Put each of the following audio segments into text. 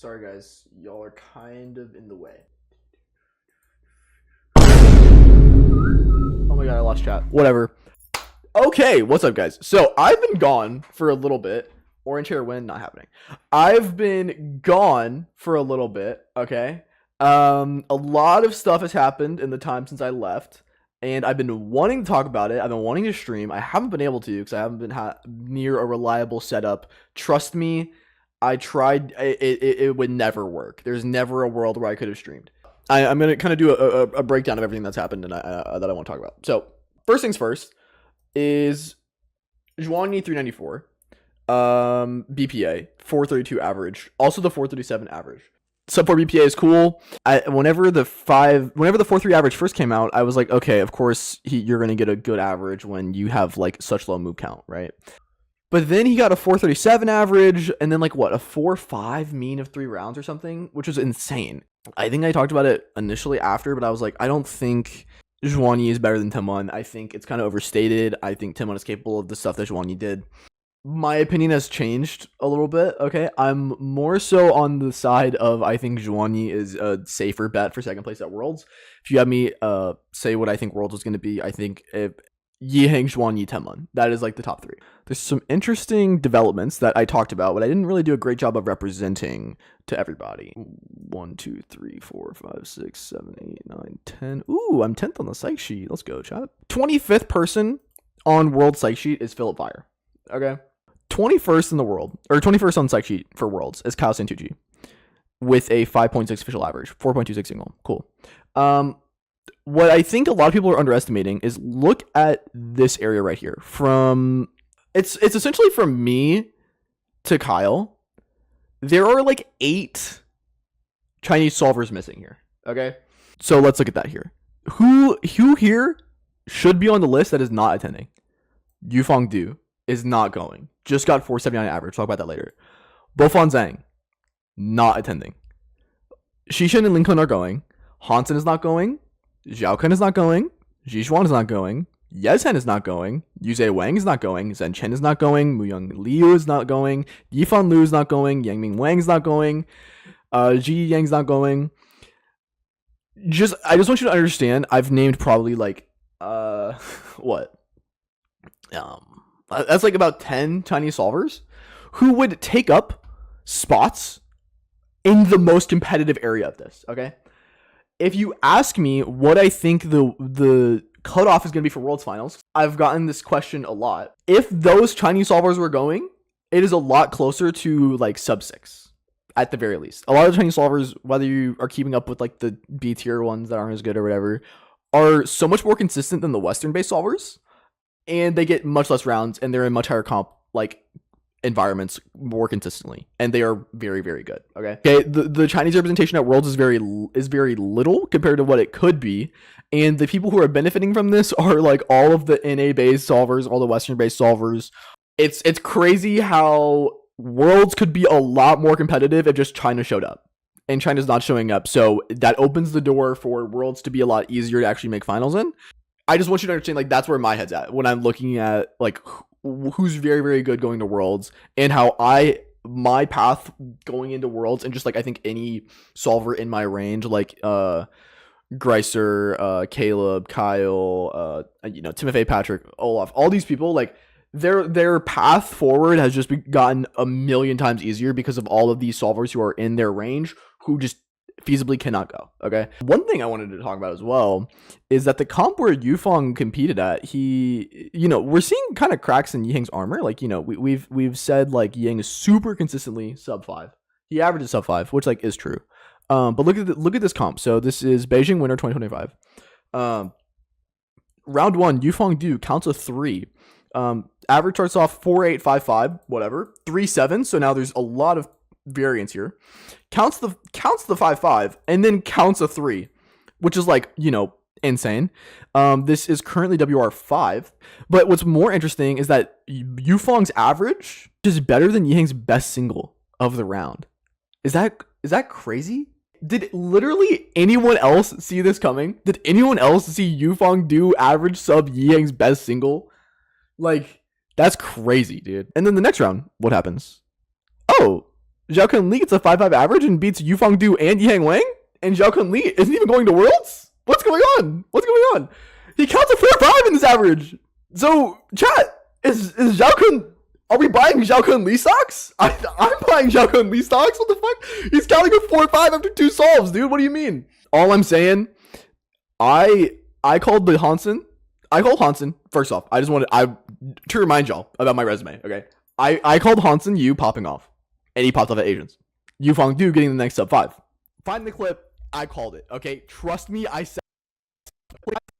Sorry guys, y'all are kind of in the way. Oh my god, I lost chat. Whatever. Okay, what's up guys? So I've been gone for a little bit. Orange hair win, not happening. I've been gone for a little bit, okay? A lot of stuff has happened in the time since I left. And I've been wanting to talk about it. I've been wanting to stream. I haven't been able to because I haven't been near a reliable setup. Trust me, I tried. It would never work. There's never a world where I could have streamed. I'm going to kind of do a breakdown of everything that's happened and that I want to talk about. So first things first is Xuanyi 394, BPA 432 average. Also the 437 average. Sub 4 BPA is cool. Whenever the 4.3 average first came out, I was like, okay, of course you're gonna get a good average when you have like such low move count, right? But then he got a 437 average, and then like what, a 4.5 mean of 3 rounds or something, which was insane. I think I talked about it initially after, but I was like, I don't think Xuanyi is better than Timon. I think it's kind of overstated. I think Timon is capable of the stuff that Xuanyi did. My opinion has changed a little bit, okay? I'm more so on the side of I think Xuanyi is a safer bet for second place at Worlds. If you have me say what I think Worlds was going to be, I think Yiheng, Xuanyi, Timon. That is like the top 3. There's some interesting developments that I talked about, but I didn't really do a great job of representing to everybody. 1, 2, 3, 4, 5, 6, 7, 8, 9, 10. Ooh, I'm 10th on the psych sheet. Let's go, chat. 25th person on World psych sheet is Philip Fire. Okay. 21st in the world, or 21st on psych sheet for Worlds is Kyle Santucci with a 5.6 official average, 4.26 single. Cool. What I think a lot of people are underestimating is look at this area right here. From it's essentially from me to Kyle. There are like 8 Chinese solvers missing here. Okay, so let's look at that here. Who here should be on the list that is not attending? Yufeng Du is not going. Just got 479 average. Talk about that later. Bofan Zhang, not attending. Shishin and Lincoln are going. Hansen is not going. Zhaokun is not going. Zhixuan is not going. Yezhen is not going. Yuze Wang is not going. Zhen Chen is not going. Muyang Liu is not going. Yifan Liu is not going. Yangming Wang is not going. Ji Yang's not going. I just want you to understand, I've named probably like what? That's like about 10 Chinese solvers who would take up spots in the most competitive area of this, okay? If you ask me what I think the cutoff is going to be for Worlds Finals, I've gotten this question a lot. If those Chinese solvers were going, it is a lot closer to like sub 6 at the very least. A lot of the Chinese solvers, whether you are keeping up with like the B tier ones that aren't as good or whatever, are so much more consistent than the Western-based solvers. And they get much less rounds, and they're in much higher comp like environments more consistently, and they are very, very good. Okay. The Chinese representation at Worlds is very little compared to what it could be, and the people who are benefiting from this are like all of the NA based solvers, all the Western based solvers. It's crazy how Worlds could be a lot more competitive if just China showed up, and China's not showing up, so that opens the door for Worlds to be a lot easier to actually make finals in. I just want you to understand, like, that's where my head's at when I'm looking at, like, who's very, very good going to Worlds and how my path going into Worlds and just, like, I think any solver in my range, like, Greiser, Caleb, Kyle, Timothy, Patrick, Olaf, all these people, like, their path forward has just gotten a million times easier because of all of these solvers who are in their range who just feasibly cannot go. Okay. One thing I wanted to talk about as well is that the comp where Yufeng competed at, we're seeing kind of cracks in Yiheng's armor. Like, we've said like Yiheng is super consistently sub 5. He averages sub 5, which like is true. But look at this comp. So this is Beijing Winter 2025. Round 1, Yufeng Du counts a 3. Average starts off 4.855, whatever, 3.7. So now there's a lot of variance here. Counts the 5.5 and then counts a 3, which is like, insane. This is currently WR5, but what's more interesting is that Yufeng's average is better than Yiheng's best single of the round. Is that crazy? Did literally anyone else see this coming? Did anyone else see Yufeng Du average sub Yiheng's best single? Like, that's crazy, dude. And then the next round, what happens? Oh, Zhaokun Li gets a 5-5 average and beats Yufeng Du and Yihang Wang? And Zhaokun Li isn't even going to Worlds? What's going on? What's going on? He counts a 4-5 in this average. So, chat, is Zhaokun... Are we buying Zhaokun Li stocks? I'm buying Zhaokun Li stocks? What the fuck? He's counting a 4-5 after 2 solves, dude. What do you mean? All I'm saying, I called the Hansen. I called Hansen. First off, I just wanted to remind y'all about my resume, okay? I called Hansen Yu popping off. And he popped off at Asians. Yufeng Du getting the next sub 5. Find the clip. I called it, okay? Trust me, I said...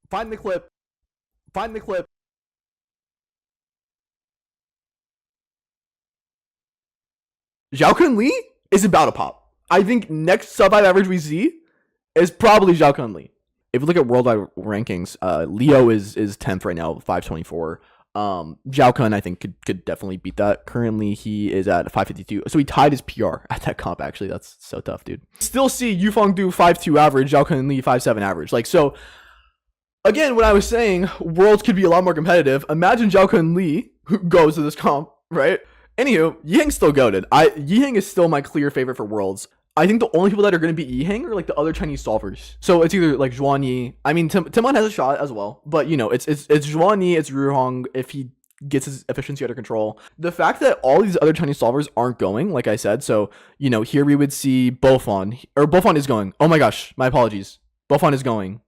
Find the clip. Find the clip. Zhaokun Li is about to pop. I think next sub 5 average we see is probably Zhaokun Li. If you look at worldwide rankings, Leo is 10th right now, 524. Zhaokun, I think, could definitely beat that. Currently, he is at 552. So he tied his PR at that comp, actually. That's so tough, dude. Still see Yufeng Du 5.2 average, Zhaokun Li 5.7 average. Like, so, again, when I was saying worlds could be a lot more competitive, imagine Zhaokun Li, who goes to this comp, right? Anywho, Yihang's still goated. Yihang is still my clear favorite for worlds. I think the only people that are going to beat Yihang are like the other Chinese solvers. So it's either like Xuanyi. I mean, Timon has a shot as well, but you know, it's Xuanyi, it's Ruhong if he gets his efficiency under control. The fact that all these other Chinese solvers aren't going, like I said, so you know, here we would see Bofon, or Bofon is going. Oh my gosh, my apologies. Bofon is going.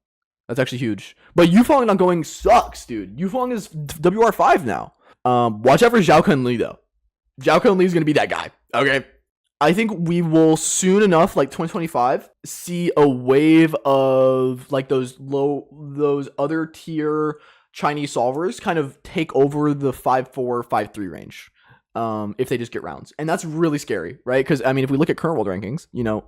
That's actually huge. But Yufeng not going sucks, dude. Yufeng is WR5 now. Watch out for Zhaokun Li though. Zhaokun Li is going to be that guy. Okay. I think we will soon enough, like 2025, see a wave of like those other tier Chinese solvers kind of take over the 5-4, 5-3 range. If they just get rounds. And that's really scary, right? Because I mean, if we look at current world rankings, you know,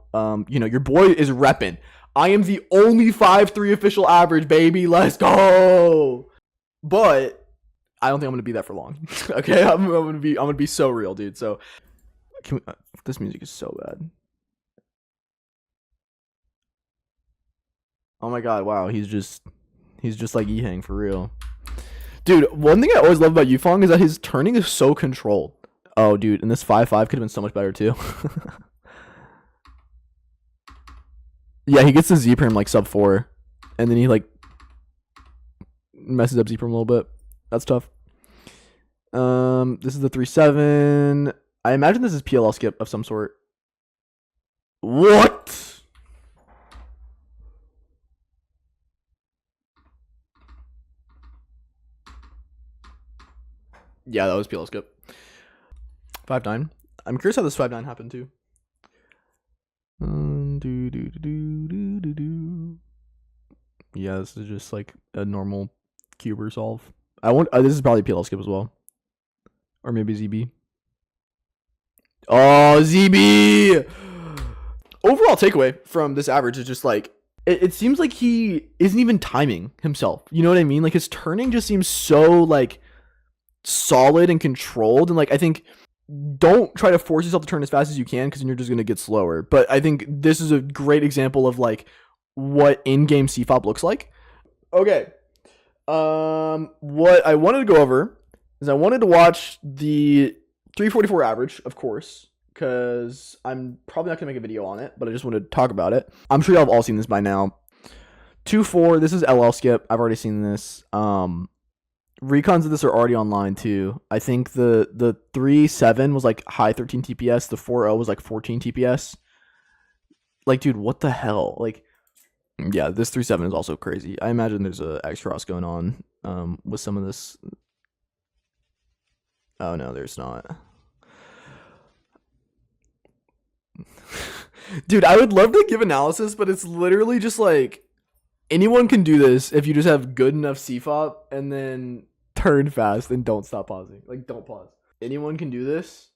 your boy is repping. I am the only 5-3 official average, baby. Let's go. But I don't think I'm gonna be that for long. Okay, I'm gonna be so real, dude. So this music is so bad. Oh my god, wow, he's just like Yihang for real. Dude, one thing I always love about Yufeng is that his turning is so controlled. Oh, dude, and this 5-5 could have been so much better too. Yeah, he gets the Z perm like sub 4, and then he like messes up Z perm a little bit. That's tough. This is the 3-7. I imagine this is PLL skip of some sort. What? Yeah, that was PLL skip. 5-9. I'm curious how this 5-9 happened too. Yeah, this is just like a normal cuber solve. This is probably PLL skip as well, or maybe ZB. Oh, ZB! Overall takeaway from this average is just like it seems like he isn't even timing himself. You know what I mean? Like his turning just seems so like solid and controlled, and like I think don't try to force yourself to turn as fast as you can because then you're just gonna get slower. But I think this is a great example of like what in-game CFOP looks like. Okay. What I wanted to go over is I wanted to watch the 344 average, of course, because I'm probably not gonna make a video on it, but I just wanted to talk about it. I'm sure y'all have all seen this by now. 2-4, this is LL skip. I've already seen this. Recons of this are already online too. I think the 3-7 was like high 13 TPS. The 4-0 was like 14 TPS. Like, dude, what the hell? Like, yeah, this 3-7 is also crazy. I imagine there's a X-Cross going on with some of this. Oh, no, there's not. Dude, I would love to give analysis, but it's literally just like anyone can do this if you just have good enough CFOP and then turn fast and don't stop pausing. Like, don't pause. Anyone can do this.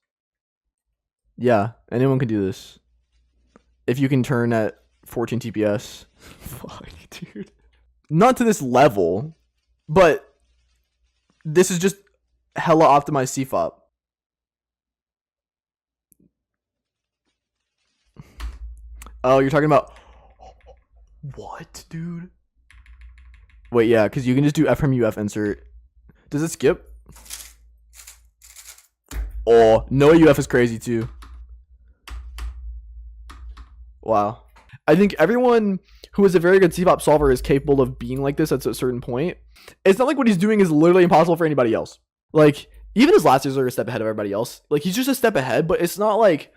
Yeah, anyone can do this. If you can turn at 14 TPS. Fuck, dude. Not to this level, but this is just hella optimized CFOP. Oh, you're talking about... What, dude? Wait, yeah, because you can just do F from UF insert. Does it skip? Oh, no UF is crazy too. Wow. I think everyone who is a very good CFOP solver is capable of being like this at a certain point. It's not like what he's doing is literally impossible for anybody else. Like, even his last years are a step ahead of everybody else. Like, he's just a step ahead, but it's not like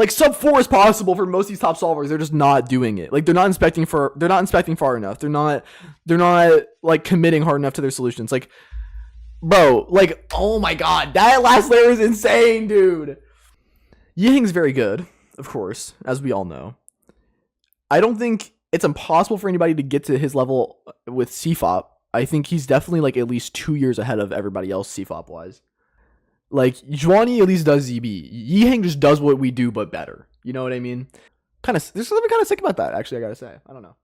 sub 4 is possible for most of these top solvers. They're just not doing it. Like, they're not inspecting far enough. They're not like committing hard enough to their solutions. Like, bro, like, oh my god, that last layer is insane, dude. Yihing's very good, of course, as we all know. I don't think it's impossible for anybody to get to his level with CFOP. I think he's definitely like at least 2 years ahead of everybody else CFOP wise. Like, Juani at least does ZB. Yihing just does what we do, but better. You know what I mean? There's something kind of sick about that, actually, I gotta say. I don't know.